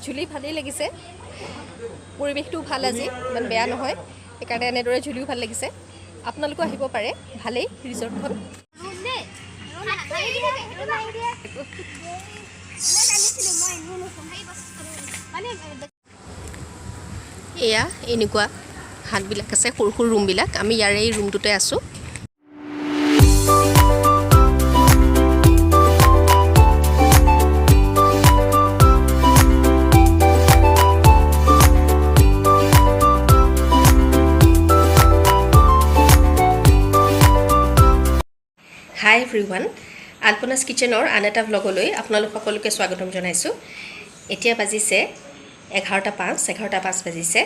ঝুলি ভালেই লাগিছে পৰিৱেশটো ভাল আজি ইমান বেয়া নহয় সেইকাৰণে এনেদৰে ঝুলিও ভাল লাগিছে আপোনালোকো আহিব পাৰে ভালেই ৰিজৰ্টখন এয়া এনেকুৱা হাতবিলাক আছে সৰু সৰু ৰুমবিলাক আমি ইয়াৰে এই ৰুমটোতে আছোঁ হাই এভৰিৱান আলপনাছ কিচেনৰ আন এটা ভ্লগলৈ আপোনালোক সকলোকে স্বাগতম জনাইছোঁ এতিয়া বাজিছে 11:05 বাজিছে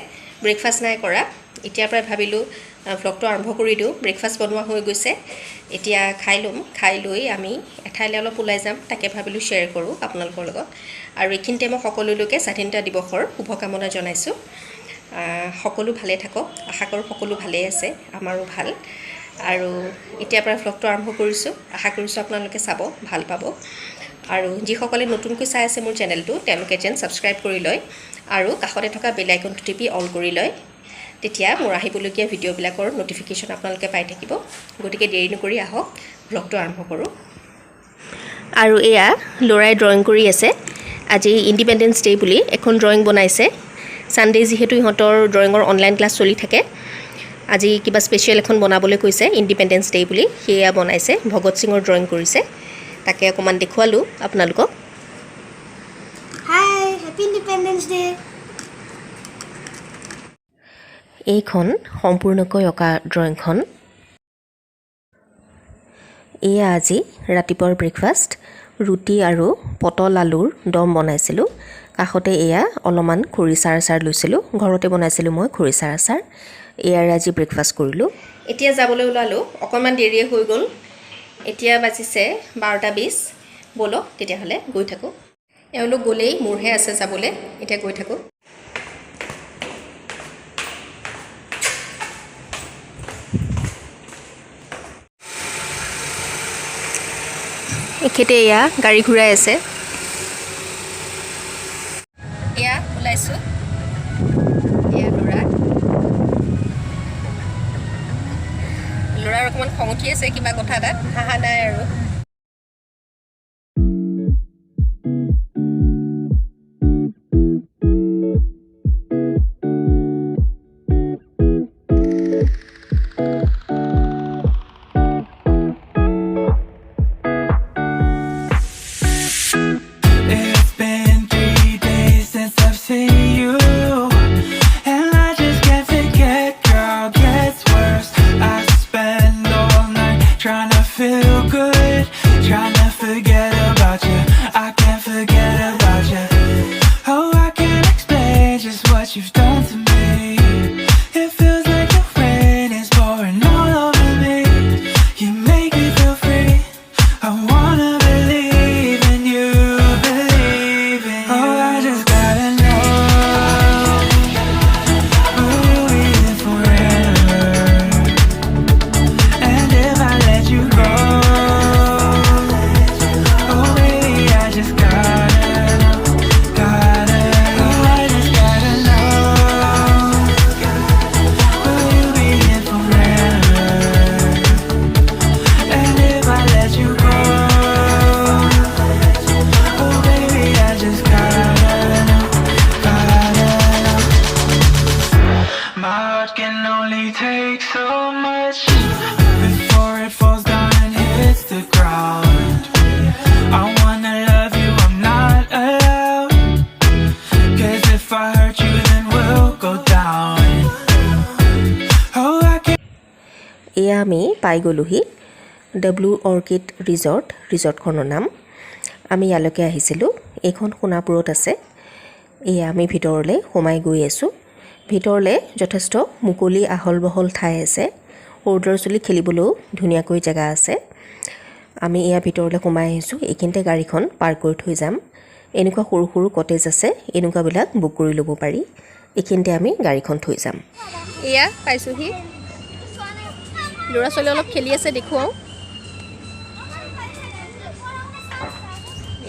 ব্ৰেকফাষ্ট নাই কৰা এতিয়াৰ পৰাই ভাবিলোঁ ভ্লগটো আৰম্ভ কৰি দিওঁ ব্ৰেকফাষ্ট বনোৱা হৈ গৈছে এতিয়া খাই লৈ আমি এঠাইলৈ অলপ ওলাই যাম তাকে ভাবিলোঁ শ্বেয়াৰ কৰোঁ আপোনালোকৰ লগত আৰু এইখিনিতে মই সকলোলৈকে স্বাধীনতা দিৱসৰ শুভকামনা জনাইছোঁ সকলো ভালে থাকক আশা কৰোঁ সকলো ভালেই আছে আমাৰো ভাল আৰু এতিয়াৰ পৰা ভ্লগটো আৰম্ভ কৰিছোঁ আশা কৰিছোঁ আপোনালোকে চাব ভাল পাব আৰু যিসকলে নতুনকৈ চাই আছে মোৰ চেনেলটো তেওঁলোকে যেন ছাবস্ক্ৰাইব কৰি লয় আৰু কাষতে থকা বেল আইকনটো টিপি অল কৰি লয় তেতিয়া মোৰ আহিবলগীয়া ভিডিঅ'বিলাকৰ ন'টিফিকেশ্যন আপোনালোকে পাই থাকিব গতিকে দেৰি নকৰি আহক ভ্লগটো আৰম্ভ কৰোঁ আৰু এয়া ল'ৰাই ড্ৰয়িং কৰি আছে আজি ইণ্ডিপেণ্ডেন্স ডে বুলি এখন ড্ৰয়িং বনাইছে ছানডে যিহেতু ইহঁতৰ ড্ৰয়িঙৰ অনলাইন ক্লাছ চলি থাকে আজি কিবা স্পেচিয়েল এখন বনাবলৈ কৈছে ইণ্ডিপেণ্ডেন্স ডে বুলি সেয়া বনাইছে ভগত সিঙৰ ড্ৰয়িং কৰিছে তাকে অকমান দেখুৱালোঁ আপোনালোকক হাই হেপী ইণ্ডিপেণ্ডেন্স ডে এইখন সম্পূৰ্ণকৈ অঁকা ড্ৰয়িংখন এয়া আজি ৰাতিপুৱাৰ ব্ৰেকফাষ্ট ৰুটি আৰু পটল আলুৰ দম বনাইছিলোঁ কাষতে এয়া অলপমান খৰিচাৰ আচাৰ লৈছিলোঁ ঘৰতে বনাইছিলোঁ মই খৰিচাৰ আচাৰ এয়াৰ আজি ব্ৰেকফাষ্ট কৰিলোঁ এতিয়া যাবলৈ ওলালোঁ অকণমান দেৰিয়ে হৈ গ'ল এতিয়া বাজিছে 12:20 ব'লক তেতিয়াহ'লে গৈ থাকোঁ এওঁলোক গ'লেই মোৰহে আছে যাবলৈ এতিয়া গৈ থাকোঁ এখেতে এয়া গাড়ী ঘূৰাই আছে এয়া ওলাইছোঁ এয়া ল'ৰাৰ অকণমান খং উঠি আছে কিবা কথা এটাত হাঁহা নাই আৰু এয়া আমি পাই গ'লোহি ডব্লিউ অৰ্কিড ৰিজৰ্টখনৰ নাম আমি ইয়ালৈকে আহিছিলোঁ এইখন সোণাপুৰত আছে এয়া আমি ভিতৰলৈ সোমাই গৈ আছোঁ ভিতৰলৈ যথেষ্ট মুকলি আহল বহল ঠাই আছে সৰু ল'ৰা ছোৱালী খেলিবলৈও ধুনীয়াকৈ জেগা আছে আমি এয়া ভিতৰলৈ সোমাই আহিছোঁ এইখিনিতে গাড়ীখন পাৰ্ক কৰি থৈ যাম এনেকুৱা সৰু সৰু কটেজ আছে এনেকুৱাবিলাক বুক কৰি ল'ব পাৰি এইখিনিতে আমি গাড়ীখন থৈ যাম এয়া পাইছোঁহি ল'ৰা ছোৱালী অলপ খেলি আছে দেখুৱাওঁ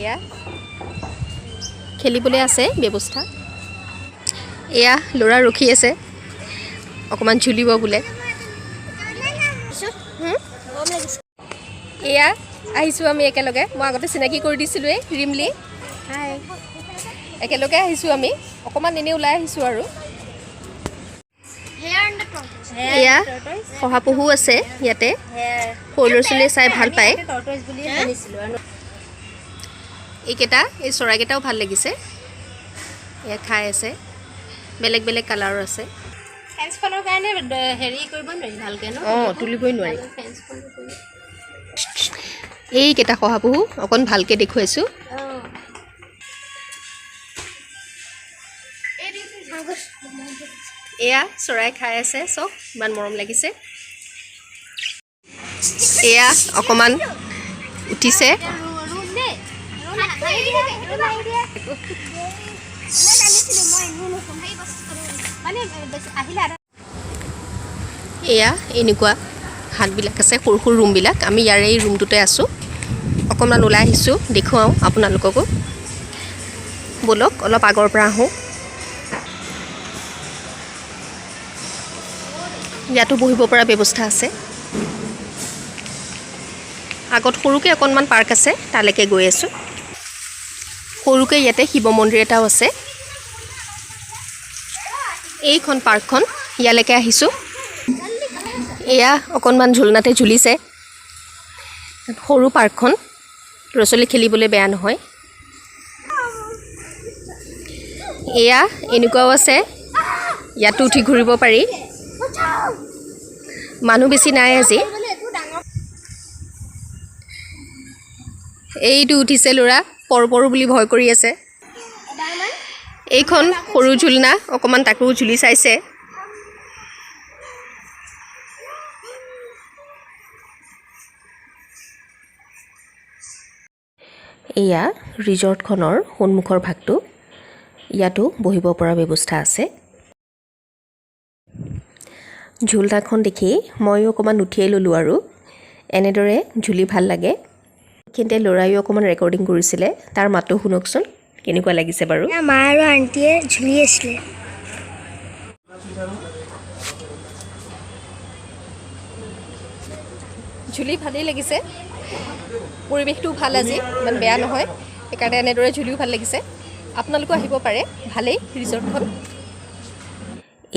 এয়া খেলিবলৈ আছে ব্যৱস্থা এয়া ল'ৰা ৰখি আছে অকণমান ঝুলিব বোলে এয়া আহিছোঁ আমি একেলগে মই আগতে চিনাকি কৰি দিছিলোঁৱেই ৰিমলি হাই একেলগে আহিছোঁ আমি অকণমান এনেই ওলাই আহিছোঁ আৰু এয়া শহাপহু আছে ইয়াতে সৰু ল'ৰা ছোৱালীয়ে চাই ভাল পায় এইকেইটা এই চৰাইকেইটাও ভাল লাগিছে এয়া খাই আছে বেলেগ বেলেগ কালাৰৰ আছে ফেন্সখনৰ কাৰণে হেৰি কৰিব নোৱাৰি ভালকৈ ন অঁ তুলিবই নোৱাৰি এইকেইটা শহাপহু অকণ ভালকৈ দেখুৱাইছোঁ এয়া চৰাই খাই আছে চব ইমান মৰম লাগিছে এয়া অকণমান উঠিছে এয়া এনেকুৱা হাতবিলাক আছে সৰু সৰু ৰুমবিলাক আমি ইয়াৰে এই ৰুমটোতে আছোঁ অকণমান ওলাই আহিছোঁ দেখুৱাওঁ আপোনালোককো ব'লক অলপ আগৰ পৰা আহোঁ ইয়াতো বহিব পৰা ব্যৱস্থা আছে আগত সৰুকৈ অকণমান পাৰ্ক আছে তালৈকে গৈ আছোঁ সৰুকৈ ইয়াতে শিৱ মন্দিৰ এটাও আছে এইখন পাৰ্কখন ইয়ালৈকে আহিছোঁ এয়া অকণমান ঝুলনাতে ঝুলিছে সৰু পাৰ্কখন ল'ৰা ছোৱালী খেলিবলৈ বেয়া নহয় এয়া এনেকুৱাও আছে ইয়াতো উঠি ঘূৰিব পাৰি মানুহ বেছি নাই আজি এইটো উঠিছে ল'ৰা পৰো বুলি ভয় কৰি আছে এইখন সৰু ঝুলনা অকণমান তাকো ঝুলি চাইছে এয়া ৰিজৰ্টখনৰ সন্মুখৰ ভাগটো ইয়াতো বহিব পৰা ব্যৱস্থা আছে ঝুলনাখন দেখি ময়ো অকণমান উঠিয়াই ল'লোঁ আৰু এনেদৰে ঝুলি ভাল লাগে কিন্তু ল'ৰায়ো অকণমান ৰেকৰ্ডিং কৰিছিলে তাৰ মাতো শুনকচোন কেনেকুৱা লাগিছে বাৰু মা আৰু আণ্টিয়ে ঝুলি আছিলে ঝুলি ভালেই লাগিছে পৰিৱেশটো ভাল আজি ইমান বেয়া নহয় সেইকাৰণে এনেদৰে ঝুলিও ভাল লাগিছে আপোনালোকো আহিব পাৰে ভালেই ৰিজৰ্টখন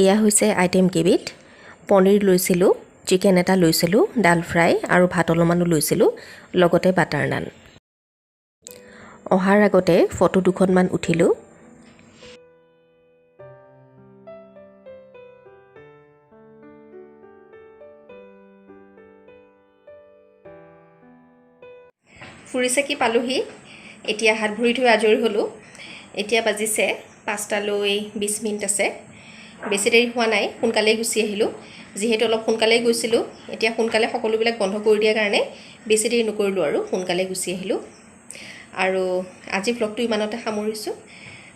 এয়া হৈছে আইটেম কেইবিধ পনীৰ লৈছিলোঁ চিকেন এটা লৈছিলোঁ ডাল ফ্ৰাই আৰু ভাত অলপমানো লৈছিলোঁ লগতে বাটাৰ নান অহাৰ আগতে ফটো দুখনমান উঠিলোঁ ফুৰি চাকি পালোহি এতিয়া হাত ভৰি ধুই আজৰি হ'লোঁ এতিয়া বাজিছে 5:20 আছে বেছি দেৰি হোৱা নাই সোনকালেই গুচি আহিলোঁ যিহেতু অলপ সোনকালেই গৈছিলোঁ এতিয়া সোনকালে সকলোবিলাক বন্ধ কৰি দিয়াৰ কাৰণে বেছি দেৰি নকৰিলোঁ আৰু সোনকালে গুচি আহিলোঁ আৰু আজি ব্লগটো ইমানতে সামৰিছোঁ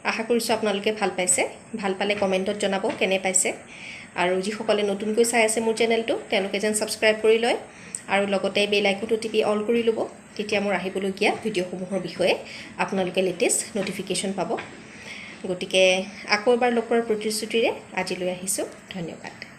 আশা কৰিছোঁ আপোনালোকে ভাল পাইছে ভাল পালে কমেণ্টত জনাব কেনে পাইছে আৰু যিসকলে নতুনকৈ চাই আছে মোৰ চেনেলটো তেওঁলোকে যেন ছাবস্ক্ৰাইব কৰি লয় আৰু লগতে বেল আইকনটো টিপি অল কৰি ল'ব তেতিয়া মোৰ আহিবলগীয়া ভিডিঅ'সমূহৰ বিষয়ে আপোনালোকে লেটেষ্ট নটিফিকেশ্যন পাব গতিকে আকৌ এবাৰ লগ কৰাৰ প্ৰতিশ্ৰুতিৰে আজিলৈ আহিছোঁ ধন্যবাদ